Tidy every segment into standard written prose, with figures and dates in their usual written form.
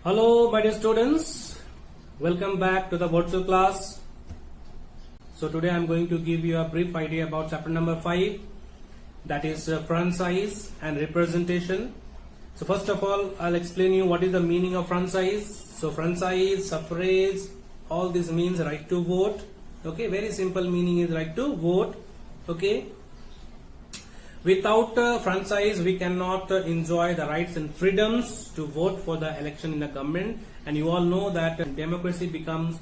Hello, my dear students. Welcome back to the virtual class. So today I am going to give you a brief idea about chapter number 5, that is franchise and representation. So first of all, I'll explain you what is the meaning of franchise. So franchise, suffrage, all this means right to vote. Okay, very simple meaning is right to vote. Okay. Without franchise, we cannot enjoy the rights and freedoms to vote for the election in the government. And you all know that democracy becomes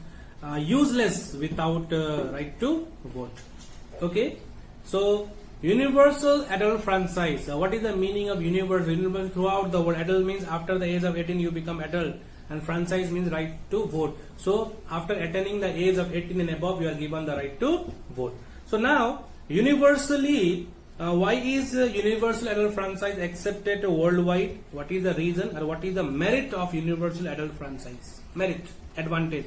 useless without right to vote. Okay. So universal adult franchise. What is the meaning of universal? Universal throughout the world. Adult means after the age of 18 you become adult, and franchise means right to vote. So after attaining the age of 18 and above, you are given the right to vote. So now universally. Why is universal adult franchise accepted worldwide? What is the reason, or what is the merit of universal adult franchise? Merit, advantage.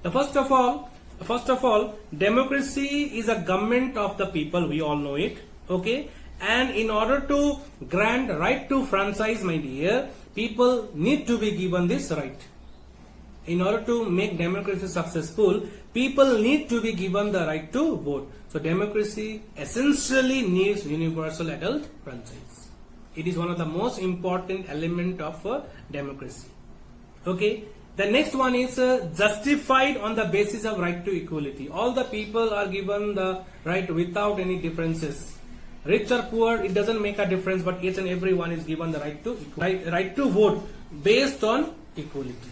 First of all, democracy is a government of the people. We all know it. Okay, and in order to grant right to franchise, my dear, people need to be given this right. In order to make democracy successful, people need to be given the right to vote. So democracy essentially needs universal adult franchise. It is one of the most important element of democracy. Okay. The next one is justified on the basis of right to equality. All the people are given the right without any differences. Rich or poor, it doesn't make a difference, but each and every one is given the right to vote based on equality.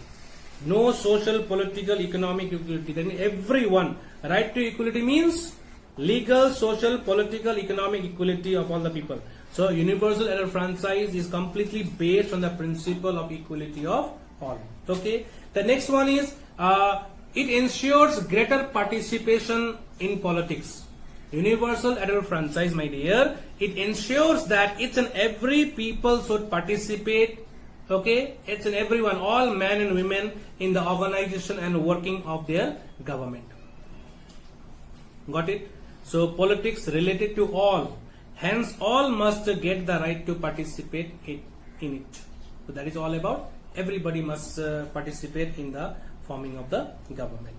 No social, political, economic equality. Then everyone. Right to equality means legal, social, political, economic equality of all the people. So universal adult franchise is completely based on the principle of equality of all. Okay. The next one is it ensures greater participation in politics. Universal adult franchise, my dear, it ensures that each and every people should participate. Okay, it's in everyone, all men and women, in the organization and working of their government. Got it? So politics related to all. Hence, all must get the right to participate in it. So that is all about. Everybody must participate in the forming of the government.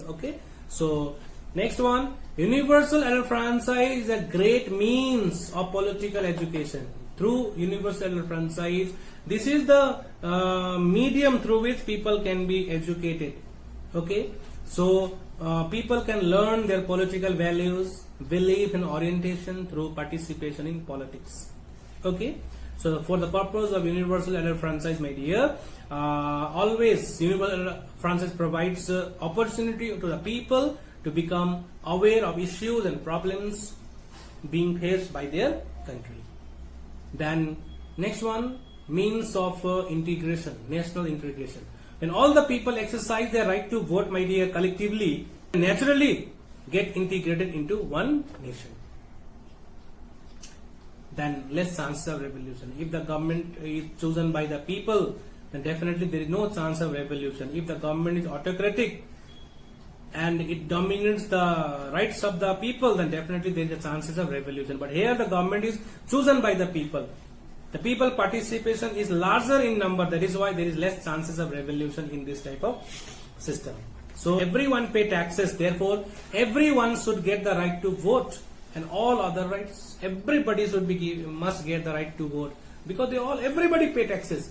Okay. So next one, universal adult franchise is a great means of political education. Through universal adult franchise, this is the medium through which people can be educated. Okay, so people can learn their political values, belief and orientation through participation in politics. Okay, so for the purpose of universal adult franchise, my dear, always universal adult franchise provides opportunity to the people to become aware of issues and problems being faced by their country. Then next one, means of integration, national integration. When all the people exercise their right to vote, my dear, collectively, naturally get integrated into one nation. Then less chances of revolution. If the government is chosen by the people, then definitely there is no chance of revolution. If the government is autocratic and it dominates the rights of the people, then definitely there is a chances of revolution. But here the government is chosen by the people. The people participation is larger in number. That is why there is less chances of revolution in this type of system. So everyone pay taxes. Therefore, everyone should get the right to vote, and all other rights. Everybody must get the right to vote, because everybody pay taxes.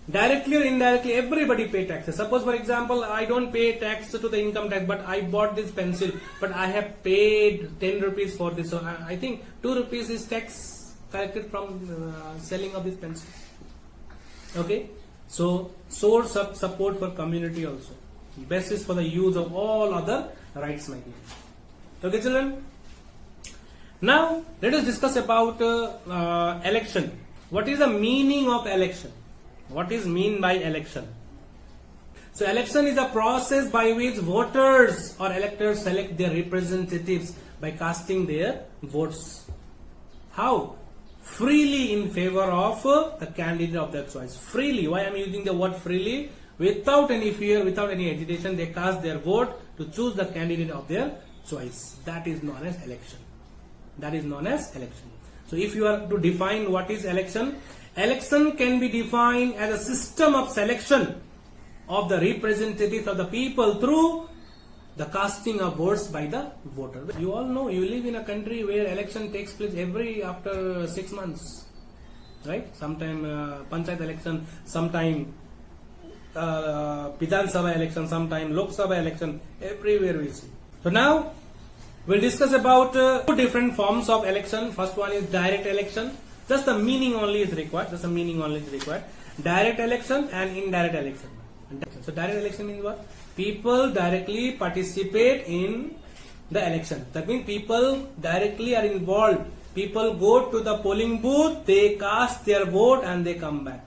Directly or indirectly, everybody pay taxes. Suppose, for example, I don't pay tax to the income tax, but I bought this pencil, but I have paid 10 rupees for this. So I think 2 rupees is tax collected from selling of this pencil. Okay, so source of support for community also, basis for the use of all other rights, my dear. Okay, children. Now let us discuss about election. What is the meaning of election? What is mean by election? So election is a process by which voters or electors select their representatives by casting their votes. How? Freely in favor of the candidate of their choice. Freely. Why I am using the word freely? Without any fear, without any agitation, they cast their vote to choose the candidate of their choice. That is known as election. That is known as election. So if you are to define what is election, Election can be defined as a system of selection of the representatives of the people through the casting of votes by the voter. You all know you live in a country where election takes place every after 6 months, right? Sometime Panchayat election, sometime Vidhan Sabha election, sometime Lok Sabha election, everywhere we see. So now we'll discuss about two different forms of election. First one is direct election. Just the meaning only is required. Direct election and indirect election. So direct election means what? People directly participate in the election. That means people directly are involved. People go to the polling booth, they cast their vote and they come back.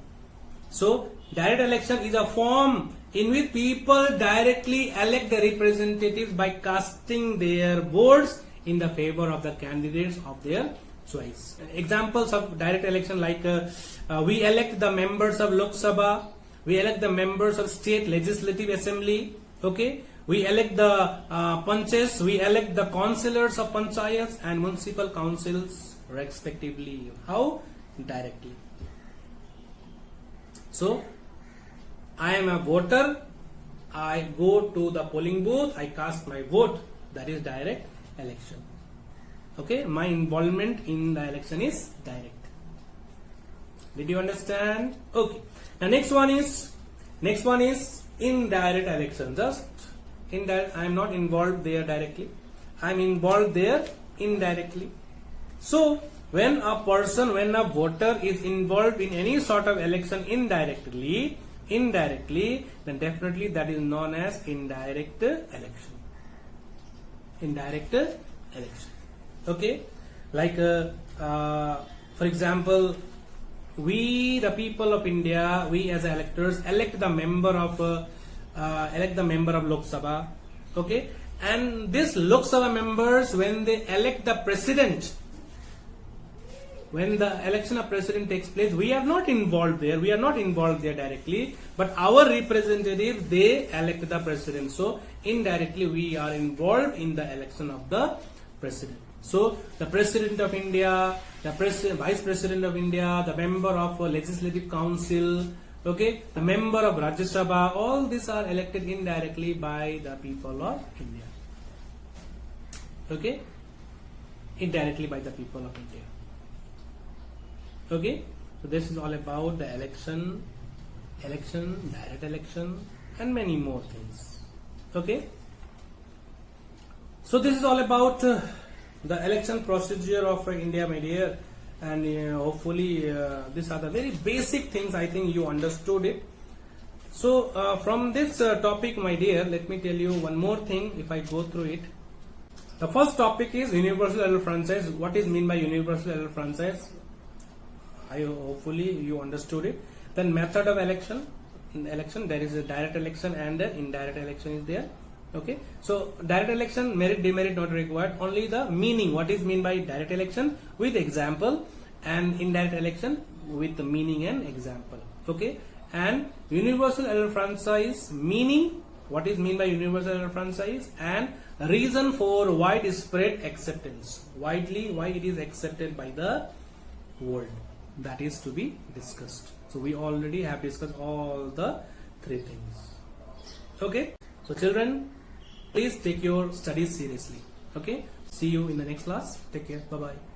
So direct election is a form in which people directly elect the representatives by casting their votes in the favor of the candidates of their choice. Examples of direct election like we elect the members of Lok Sabha, we elect the members of state legislative assembly, okay? We elect the panchayats, we elect the councillors of panchayats and municipal councils respectively. How? Directly. So, I am a voter, I go to the polling booth, I cast my vote. That is direct election. Okay, my involvement in the election is direct. Did you understand? Okay. The next one is indirect election. Just indirect. I am not involved there directly. I am involved there indirectly. So when a voter is involved in any sort of election indirectly, then definitely that is known as indirect election. Indirect election. Okay, like for example, we the people of India, we as electors elect the member of Lok Sabha. Okay, and this Lok Sabha members, when they elect the president, when the election of president takes place, we are not involved there. We are not involved there directly, but our representatives, they elect the president. So indirectly we are involved in the election of the president. So the President of India, the Vice President of India, the member of Legislative Council, okay, the member of Rajya Sabha, all these are elected indirectly by the people of India. Okay, indirectly by the people of India. Okay, so this is all about the election, direct election, and many more things. Okay, so this is all about the election procedure of India, my dear, and hopefully these are the very basic things. I think you understood it. So from this topic, my dear, let me tell you one more thing if I go through it. The first topic is universal electoral franchise. What is meant by universal electoral franchise? Hopefully you understood it. Then method of election, there is a direct election and an indirect election is there. Okay, so direct election, merit, demerit not required. Only the meaning, what is meant by direct election with example, and indirect election with the meaning and example. Okay, and universal electoral franchise meaning, what is meant by universal electoral franchise, and reason for widespread acceptance. Widely, why it is accepted by the world. That is to be discussed. So we already have discussed all the three things. Okay, so children, please take your studies seriously. Okay, see you in the next class. Take care. Bye bye.